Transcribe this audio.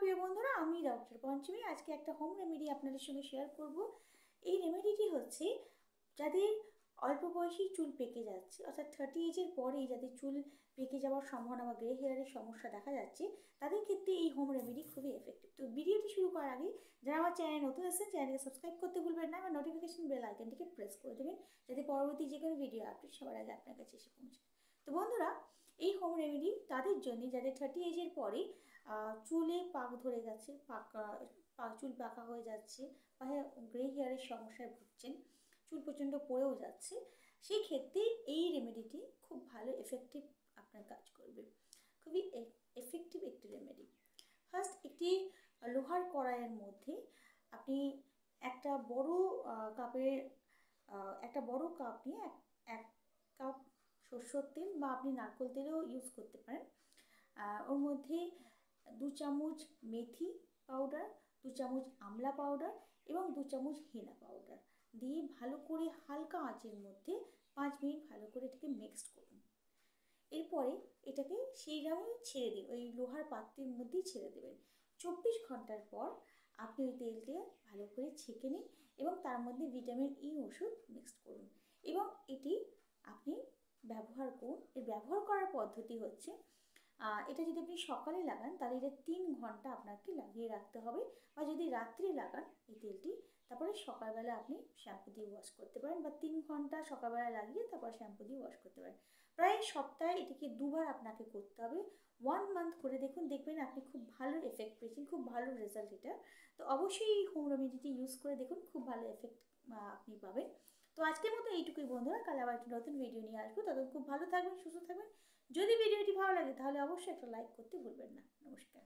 প্রিয় বন্ধুরা, আমি ডক্টর পঞ্চমী আজকে একটা হোম রেমেডি আপনাদের সঙ্গে শেয়ার করব। এই রেমেডিটি হচ্ছে যাদের অল্প বয়সেই চুল পেকে যাচ্ছে, অর্থাৎ 30 এজের পরেই যাদের চুল পেকে যাওয়ার সম্ভাবনা বা গ্রে হেয়ারের সমস্যা দেখা যাচ্ছে, তাদের ক্ষেত্রে এই হোম রেমেডি খুবই এফেক্টিভ। তো ভিডিওটি শুরু করার আগে যারা আমার চ্যানেল নতুন এসেছেন, চ্যানেলকে সাবস্ক্রাইব করতে ভুলবেন না, এবং নোটিফিকেশন বেল আইকনটিকে প্রেস করে দেবেন যাতে পরবর্তী যে কোনো ভিডিও আপডেট সবার আগে আপনার কাছে এসে পৌঁছায়। তো বন্ধুরা, এই হোম রেমেডি তাদের জন্য যাদের 30 এজের পরে চুলে পাক ধরে গেছে, চুল পাকা হয়ে যাচ্ছে, বা গ্রে হেয়ারের সমস্যায় ভুগছেন, চুল প্রচণ্ড পড়েও যাচ্ছে, সেই ক্ষেত্রে এই রেমেডিটি খুব ভালো এফেক্টিভ আপনার কাজ করবে। খুবই এফেক্টিভ একটি রেমেডি। ফার্স্ট, একটি লোহার কড়াইয়ের মধ্যে আপনি একটা বড় কাপ নিয়ে এক কাপ সরষের তেল, বা আপনি নারকেল তেলও ইউজ করতে পারেন। ওর মধ্যে 2 চামচ মেথি পাউডার, 2 চামচ আমলা পাউডার এবং 2 চামচ হেনা পাউডার দিয়ে ভালো করে হালকা আঁচের মধ্যে 5 মিনিট ভালো করে এটাকে মিক্সড করুন। এরপরে এটাকে সেইভাবে ছেড়ে দিন, ওই লোহার পাত্রের মধ্যেই ছেড়ে দেবেন। 24 ঘন্টার পর আপনি ওই তেলটা ভালো করে ছেঁকে নিন এবং তার মধ্যে ভিটামিন ই ওষুধ মিক্সড করুন এবং এটি আপনি ব্যবহার করুন। এর ব্যবহার করার পদ্ধতি হচ্ছে, এটা যদি আপনি সকালে লাগান তাহলে এটা 3 ঘন্টা আপনাকে লাগিয়ে রাখতে হবে, বা যদি রাত্রে লাগান এই তেলটি, তারপরে সকালবেলা আপনি শ্যাম্পু দিয়ে ওয়াশ করতে পারেন, বা 3 ঘন্টা সকালবেলা লাগিয়ে তারপর শ্যাম্পু দিয়ে ওয়াশ করতে পারেন। প্রায় সপ্তাহে এটিকে 2 বার আপনাকে করতে হবে। 1 মান্থ করে দেখুন, দেখবেন আপনি খুব ভালো এফেক্ট পেয়েছেন, খুব ভালো রেজাল্ট এটা। তো অবশ্যই এই হোম রেমেডিটি ইউজ করে দেখুন, খুব ভালো এফেক্ট আপনি পাবেন। তো আজকের মতো এইটুকুই বন্ধুরা, কাল আবার একটা নতুন ভিডিও নিয়ে আসবো। ততক্ষণ খুব ভালো থাকবেন, সুস্থ থাকবেন। যদি ভিডিওটি ভালো লাগে তাহলে অবশ্যই একটা লাইক করতে ভুলবেন না। নমস্কার।